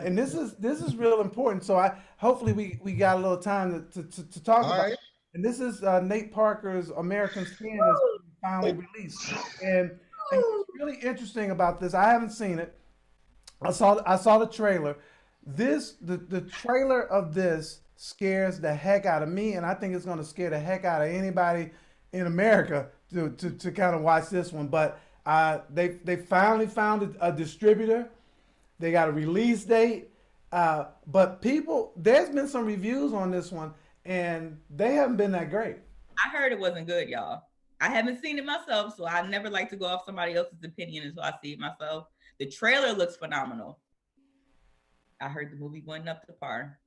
And this is real important. So I hopefully we got a little time to talk All about. right. And this is Nate Parker's American Skin is finally released, and what's really interesting about this, I haven't seen it. I saw the trailer. The trailer of this scares the heck out of me, and I think it's going to scare the heck out of anybody in America to kind of watch this one. But they finally found a distributor. They got a release date. But people, there's been some reviews on this one, and they haven't been that great. I heard it wasn't good, y'all. I haven't seen it myself, so I never like to go off somebody else's opinion until I see it myself. The trailer looks phenomenal. I heard the movie wasn't up to par.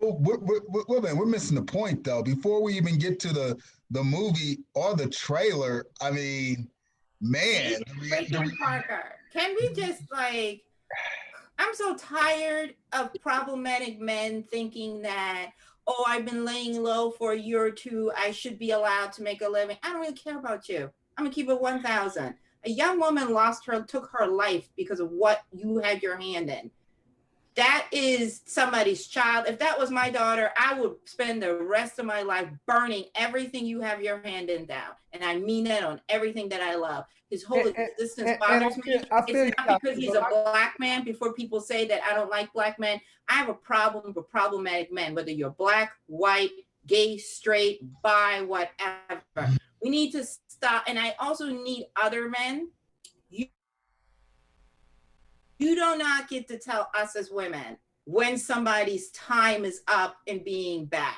Well, we're missing the point though. Before we even get to the movie or the trailer, I mean, man, Freaking Parker. Can we just like, I'm so tired of problematic men thinking that, oh, I've been laying low for a year or two, I should be allowed to make a living. I don't really care about you. I'm gonna keep it 1,000. A young woman took her life because of what you had your hand in. That is somebody's child. If that was my daughter, I would spend the rest of my life burning everything you have your hand in down. And I mean that on everything that I love. His whole existence bothers me. It's not because he's a black man. Before people say that I don't like black men, I have a problem with problematic men, whether you're black, white, gay, straight, bi, whatever. We need to stop. And I also need other men. You do not get to tell us as women when somebody's time is up in being bad.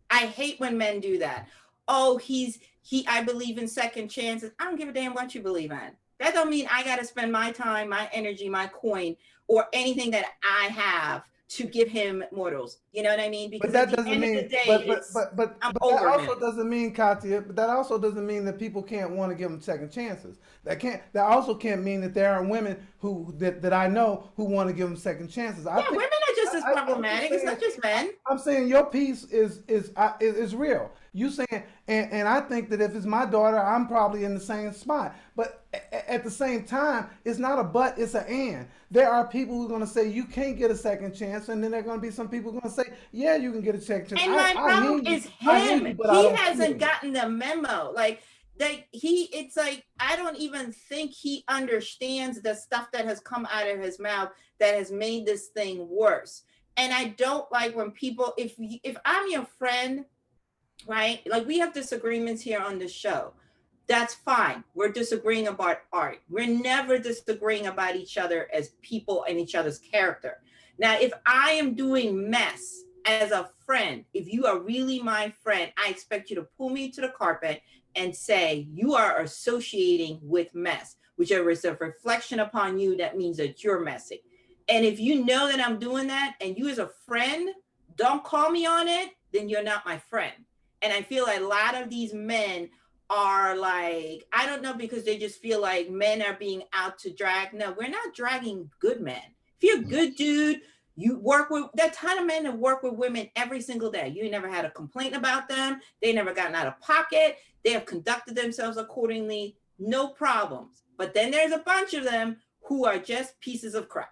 I hate when men do that. Oh, I believe in second chances. I don't give a damn what you believe in. That don't mean I got to spend my time, my energy, my coin, or anything that I have to give him mortals. You know what I mean? Because But that at the doesn't end mean, of the day, I'm that over also men. doesn't mean, Katya. But that also doesn't mean that people can't want to give them second chances. That also can't mean that there are women that I know who want to give them second chances. Yeah, women are just as problematic. It's not just men. I'm saying your piece is real. You saying, and I think that if it's my daughter, I'm probably in the same spot. But at the same time, it's not a but, it's an and. There are people who are going to say you can't get a second chance, and then there are going to be some people who are going to say, yeah, you can get a second chance. And my problem is him. He hasn't gotten the memo. Like it's like I don't even think he understands the stuff that has come out of his mouth that has made this thing worse. And I don't like when people, if I'm your friend, right? Like we have disagreements here on the show. That's fine. We're disagreeing about art. We're never disagreeing about each other as people and each other's character. Now, if I am doing mess as a friend, if you are really my friend, I expect you to pull me to the carpet and say, you are associating with mess, whichever is a reflection upon you, that means that you're messy. And if you know that I'm doing that and you as a friend don't call me on it, then you're not my friend. And I feel like a lot of these men are like, I don't know, because they just feel like men are being out to drag. No, we're not dragging good men. If you're a good dude, you work with that ton of men that work with women every single day. You never had a complaint about them. They never gotten out of pocket. They have conducted themselves accordingly. No problems. But then there's a bunch of them who are just pieces of crap.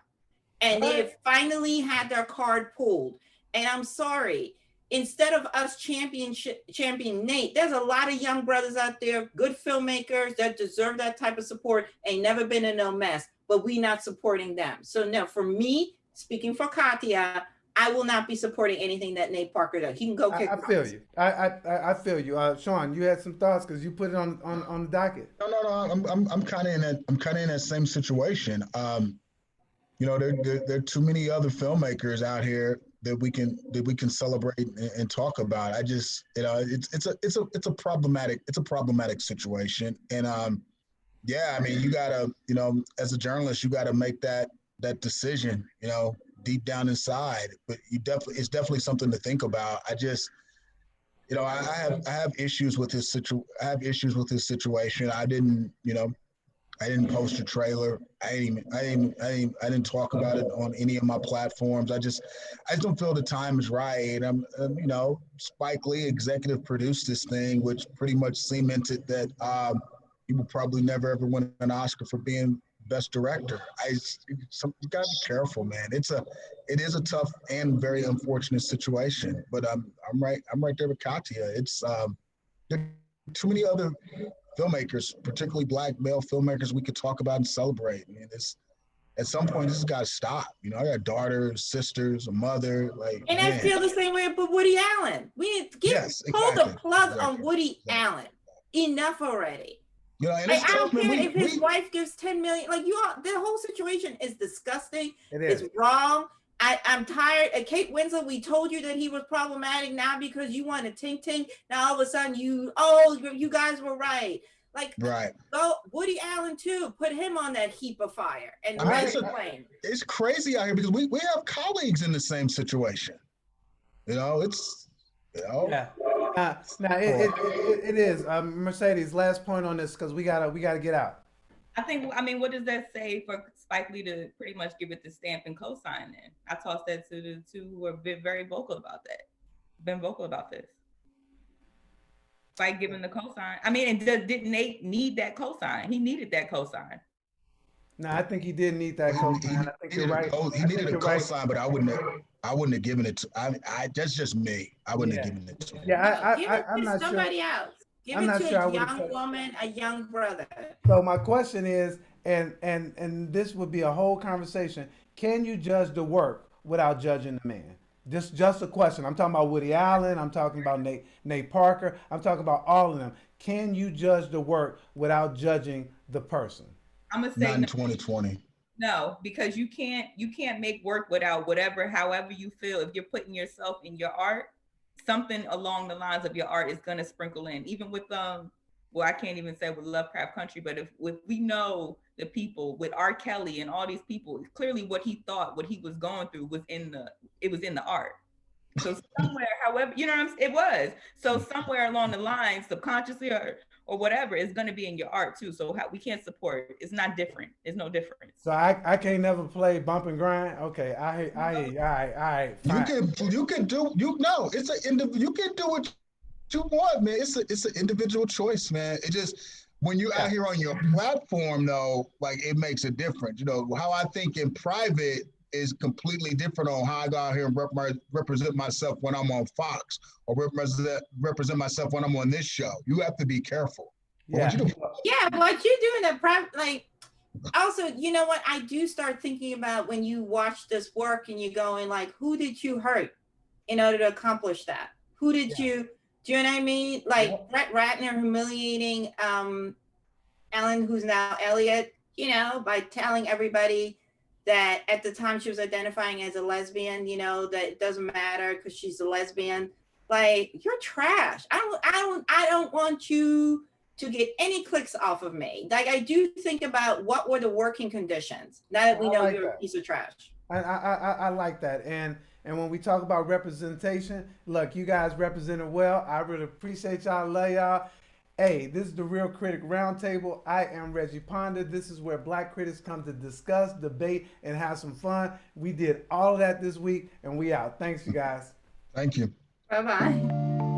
And they have finally had their card pulled. And I'm sorry, instead of us championing Nate, there's a lot of young brothers out there, good filmmakers that deserve that type of support, ain't never been in no mess, but we not supporting them. So no, for me, speaking for Katya, I will not be supporting anything that Nate Parker does. He can go kick I feel you. I feel you. Sean, you had some thoughts because you put it on the docket. No. I'm kind of in that same situation. You know, there are too many other filmmakers out here that we can celebrate and talk about. I just, you know, it's a problematic situation. And yeah, I mean, you gotta, you know, as a journalist, you gotta make that decision, you know, deep down inside. But it's definitely something to think about. I just, you know, I have issues with this situation. I didn't, you know, I didn't post a trailer. I didn't talk about it on any of my platforms. I just don't feel the time is right. You know, Spike Lee executive produced this thing, which pretty much cemented that he will probably never ever win an Oscar for being Best Director. You gotta be careful, man. It is a tough and very unfortunate situation. But I'm right there with Katya. There are too many other filmmakers, particularly Black male filmmakers, we could talk about and celebrate. I mean, at some point this has got to stop. I got daughters, sisters, a mother. And I feel the same way about Woody Allen. We need to pull the plug on Woody Allen. Enough already. And I don't care if his wife gives 10 million. The whole situation is disgusting. It's wrong. I'm tired. Kate Winslet, we told you that he was problematic. Now because you want to tink. Now all of a sudden you guys were right. Right. Go Woody Allen too. Put him on that heap of fire and it's crazy out here because we have colleagues in the same situation. Yeah. Now it is. Mercedes, last point on this because we gotta get out. I mean, what does that say for Spike Lee to pretty much give it the stamp and co-sign then? I tossed that to the two who have been very vocal about that. Been vocal about this. Spike giving the cosign. I mean, and didn't Nate need that cosign? He needed that cosign. No, I think he did need that cosign. I think you're right. He needed a cosign, but I wouldn't have given it to. That's just me. I wouldn't have given it to him. Yeah, I'm not sure. Somebody else. Give it to a young woman, a young brother. So my question is, and this would be a whole conversation. Can you judge the work without judging the man? Just a question. I'm talking about Woody Allen. I'm talking about Nate Parker. I'm talking about all of them. Can you judge the work without judging the person? I'm gonna say not in 2020. No, because you can't make work without however you feel. If you're putting yourself in your art, something along the lines of your art is gonna sprinkle in. Even with I can't even say with Lovecraft Country, but if we know the people with R. Kelly and all these people, clearly what he thought, what he was going through was in the art. So somewhere, however, it was. So somewhere along the line, subconsciously or whatever, is going to be in your art too. So we can't support it. It's not different. It's no difference. So I can't never play bump and grind. Okay, I all right. You can do what you want, man. It's an individual choice, man. It just when you're out here on your platform, though, it makes a difference. How I think in private is completely different on how I go out here and represent myself when I'm on Fox or represent myself when I'm on this show. You have to be careful. What you're doing in private, also, you know what? I do start thinking about when you watch this work and you're going who did you hurt in order to accomplish that? Who did you? Do you know what I mean? Brett Ratner humiliating Ellen, who's now Elliot, by telling everybody that at the time she was identifying as a lesbian, that it doesn't matter because she's a lesbian. You're trash. I don't want you to get any clicks off of me. I do think about what were the working conditions. Now that we know you're a piece of trash. I like that. And when we talk about representation, look, you guys represented well. I really appreciate y'all. Love y'all. Hey, this is the Real Critic Roundtable. I am Reggie Ponder. This is where Black critics come to discuss, debate, and have some fun. We did all of that this week, and we out. Thanks, you guys. Thank you. Bye-bye.